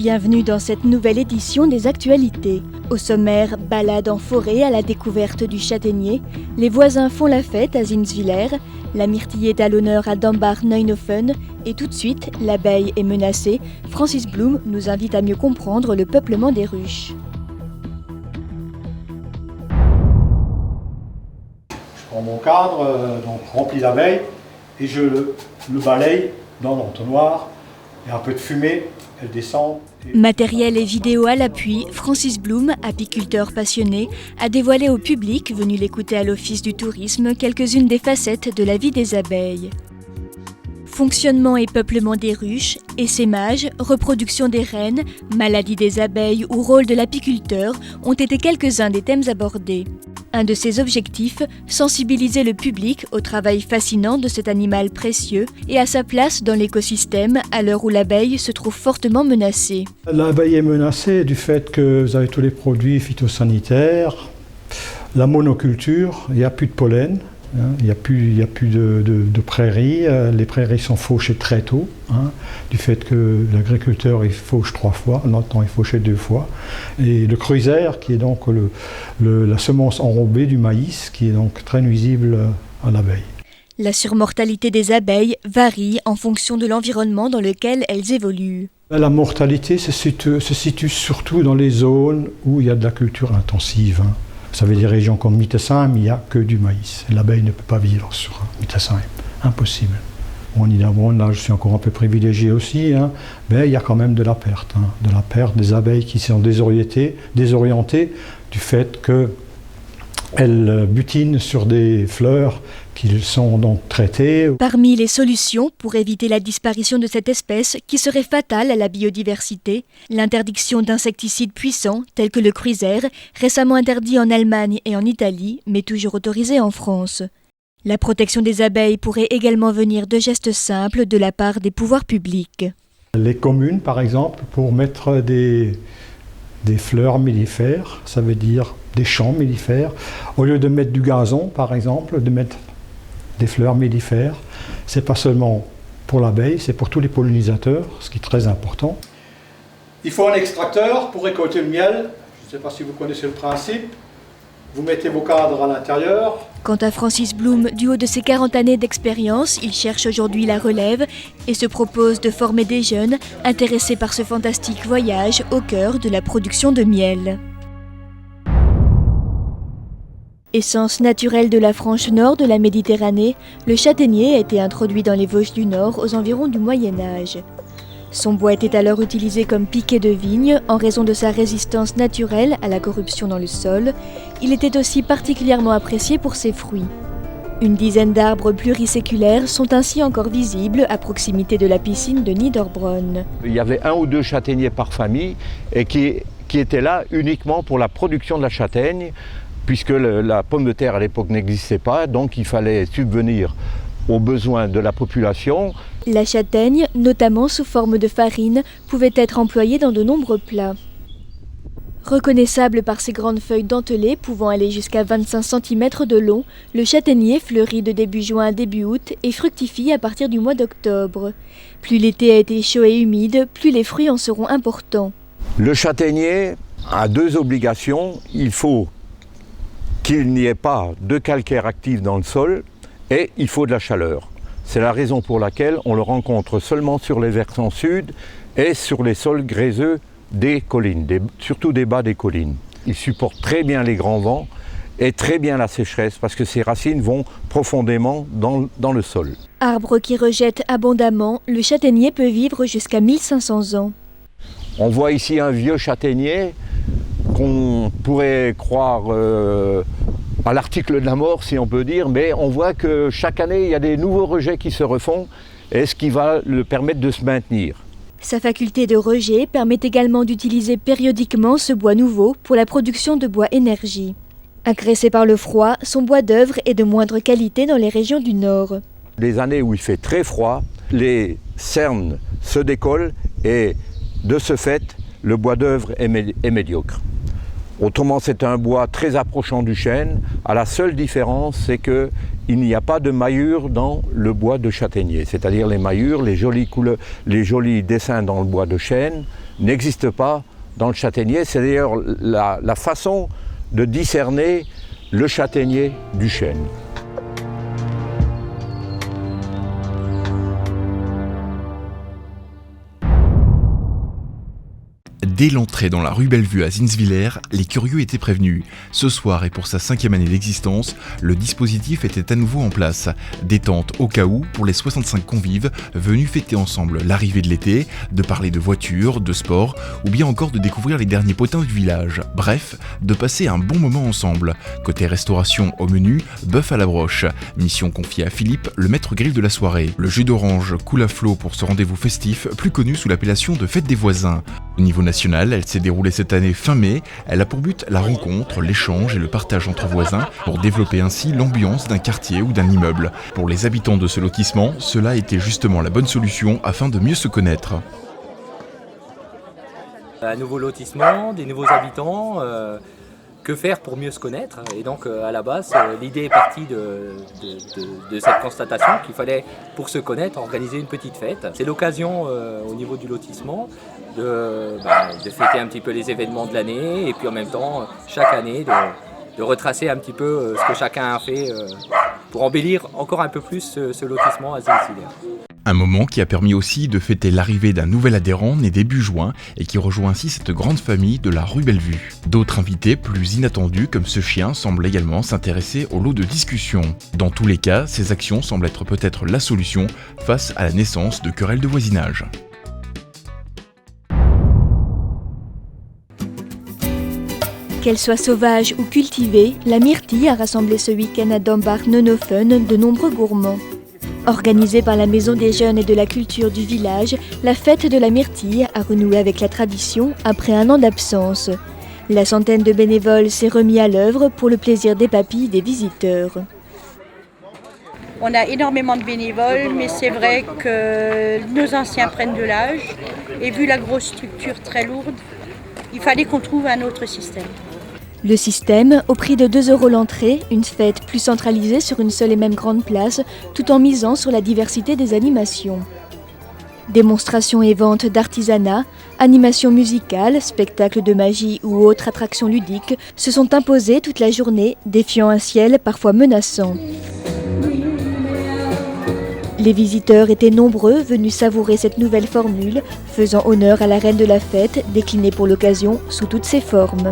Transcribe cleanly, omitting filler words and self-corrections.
Bienvenue dans cette nouvelle édition des actualités. Au sommaire, balade en forêt à la découverte du châtaignier, les voisins font la fête à Zinswiller, la myrtille est à l'honneur à Dambach-Neuenhofen et tout de suite, l'abeille est menacée. Francis Blum nous invite à mieux comprendre le peuplement des ruches. Je prends mon cadre, donc rempli d'abeilles, et je le balaye dans l'entonnoir, et un peu de fumée, elle descend. Matériel et vidéo à l'appui, Francis Blum, apiculteur passionné, a dévoilé au public venu l'écouter à l'Office du tourisme quelques-unes des facettes de la vie des abeilles. Fonctionnement et peuplement des ruches, essaimage, reproduction des reines, maladie des abeilles ou rôle de l'apiculteur ont été quelques-uns des thèmes abordés. Un de ses objectifs, sensibiliser le public au travail fascinant de cet animal précieux et à sa place dans l'écosystème à l'heure où l'abeille se trouve fortement menacée. L'abeille est menacée du fait que vous avez tous les produits phytosanitaires, la monoculture, il n'y a plus de pollen. Il n'y a plus de prairies, les prairies sont fauchées très tôt, du fait que l'agriculteur il fauche 3 fois, dans le temps il fauchait 2 fois. Et le Kruiser, qui est donc la semence enrobée du maïs, qui est donc très nuisible à l'abeille. La surmortalité des abeilles varie en fonction de l'environnement dans lequel elles évoluent. La mortalité se situe surtout dans les zones où il y a de la culture intensive. Vous savez, des régions comme Mittesheim, il n'y a que du maïs. L'abeille ne peut pas vivre sur Mittesheim. Impossible. En Niederbronn, là, je suis encore un peu privilégié aussi, mais il y a quand même de la perte. De la perte des abeilles qui sont désorientées du fait qu'elles butinent sur des fleurs qui sont donc traitées. Parmi les solutions pour éviter la disparition de cette espèce qui serait fatale à la biodiversité, l'interdiction d'insecticides puissants tels que le Kruiser, récemment interdit en Allemagne et en Italie, mais toujours autorisé en France. La protection des abeilles pourrait également venir de gestes simples de la part des pouvoirs publics. Les communes, par exemple, pour mettre des fleurs mellifères, ça veut dire des champs mellifères, au lieu de mettre du gazon, par exemple, de mettre des fleurs mellifères, c'est pas seulement pour l'abeille, c'est pour tous les pollinisateurs, ce qui est très important. Il faut un extracteur pour récolter le miel. Je ne sais pas si vous connaissez le principe. Vous mettez vos cadres à l'intérieur. Quant à Francis Blum, du haut de ses 40 années d'expérience, il cherche aujourd'hui la relève et se propose de former des jeunes intéressés par ce fantastique voyage au cœur de la production de miel. Essence naturelle de la frange nord de la Méditerranée, le châtaignier a été introduit dans les Vosges du Nord aux environs du Moyen Âge. Son bois était alors utilisé comme piquet de vigne en raison de sa résistance naturelle à la corruption dans le sol. Il était aussi particulièrement apprécié pour ses fruits. Une dizaine d'arbres pluriséculaires sont ainsi encore visibles à proximité de la piscine de Niederbronn. Il y avait 1 ou 2 châtaigniers par famille et qui étaient là uniquement pour la production de la châtaigne, puisque la pomme de terre à l'époque n'existait pas, donc il fallait subvenir aux besoins de la population. La châtaigne, notamment sous forme de farine, pouvait être employée dans de nombreux plats. Reconnaissable par ses grandes feuilles dentelées pouvant aller jusqu'à 25 cm de long, le châtaignier fleurit de début juin à début août et fructifie à partir du mois d'octobre. Plus l'été a été chaud et humide, plus les fruits en seront importants. Le châtaignier a 2 obligations. Il faut qu'il n'y ait pas de calcaire actif dans le sol et il faut de la chaleur. C'est la raison pour laquelle on le rencontre seulement sur les versants sud et sur les sols gréseux des collines, surtout des bas des collines. Il supporte très bien les grands vents et très bien la sécheresse parce que ses racines vont profondément dans le sol. Arbre qui rejette abondamment, le châtaignier peut vivre jusqu'à 1500 ans. On voit ici un vieux châtaignier qu'on pourrait croire à l'article de la mort, si on peut dire, mais on voit que chaque année, il y a des nouveaux rejets qui se refont, et ce qui va le permettre de se maintenir. Sa faculté de rejet permet également d'utiliser périodiquement ce bois nouveau pour la production de bois énergie. Agressé par le froid, son bois d'œuvre est de moindre qualité dans les régions du Nord. Les années où il fait très froid, les cernes se décollent et de ce fait, le bois d'œuvre est médiocre. Autrement, c'est un bois très approchant du chêne. À la seule différence, c'est qu'il il n'y a pas de maillure dans le bois de châtaignier. C'est-à-dire les maillures, les jolis dessins dans le bois de chêne n'existent pas dans le châtaignier. C'est d'ailleurs la façon de discerner le châtaignier du chêne. Dès l'entrée dans la rue Bellevue à Zinswiller, les curieux étaient prévenus. Ce soir et pour sa 5e année d'existence, le dispositif était à nouveau en place. Des tentes au cas où pour les 65 convives venus fêter ensemble l'arrivée de l'été, de parler de voitures, de sport ou bien encore de découvrir les derniers potins du village. Bref, de passer un bon moment ensemble. Côté restauration au menu, bœuf à la broche. Mission confiée à Philippe, le maître grill de la soirée. Le jus d'orange coule à flot pour ce rendez-vous festif, plus connu sous l'appellation de fête des voisins. Au niveau national, elle s'est déroulée cette année fin mai. Elle a pour but la rencontre, l'échange et le partage entre voisins pour développer ainsi l'ambiance d'un quartier ou d'un immeuble. Pour les habitants de ce lotissement, cela était justement la bonne solution afin de mieux se connaître. Un nouveau lotissement, des nouveaux habitants, que faire pour mieux se connaître? Et donc à la base, l'idée est partie de cette constatation qu'il fallait, pour se connaître, organiser une petite fête. C'est l'occasion au niveau du lotissement de fêter un petit peu les événements de l'année et puis en même temps, chaque année, de retracer un petit peu ce que chacun a fait pour embellir encore un peu plus ce lotissement à Zinswiller. Un moment qui a permis aussi de fêter l'arrivée d'un nouvel adhérent né début juin et qui rejoint ainsi cette grande famille de la rue Bellevue. D'autres invités plus inattendus comme ce chien semblent également s'intéresser au lot de discussion. Dans tous les cas, ces actions semblent être peut-être la solution face à la naissance de querelles de voisinage. Qu'elle soit sauvage ou cultivée, la myrtille a rassemblé ce week-end à Dombach-Neunofen de nombreux gourmands. Organisée par la Maison des Jeunes et de la Culture du village, la fête de la myrtille a renoué avec la tradition après un an d'absence. La centaine de bénévoles s'est remis à l'œuvre pour le plaisir des papilles des visiteurs. On a énormément de bénévoles, mais c'est vrai que nos anciens prennent de l'âge. Et vu la grosse structure très lourde, il fallait qu'on trouve un autre système. Le système, au prix de 2 € l'entrée, une fête plus centralisée sur une seule et même grande place, tout en misant sur la diversité des animations. Démonstrations et ventes d'artisanat, animations musicales, spectacles de magie ou autres attractions ludiques se sont imposées toute la journée, défiant un ciel parfois menaçant. Les visiteurs étaient nombreux venus savourer cette nouvelle formule, faisant honneur à la reine de la fête, déclinée pour l'occasion sous toutes ses formes.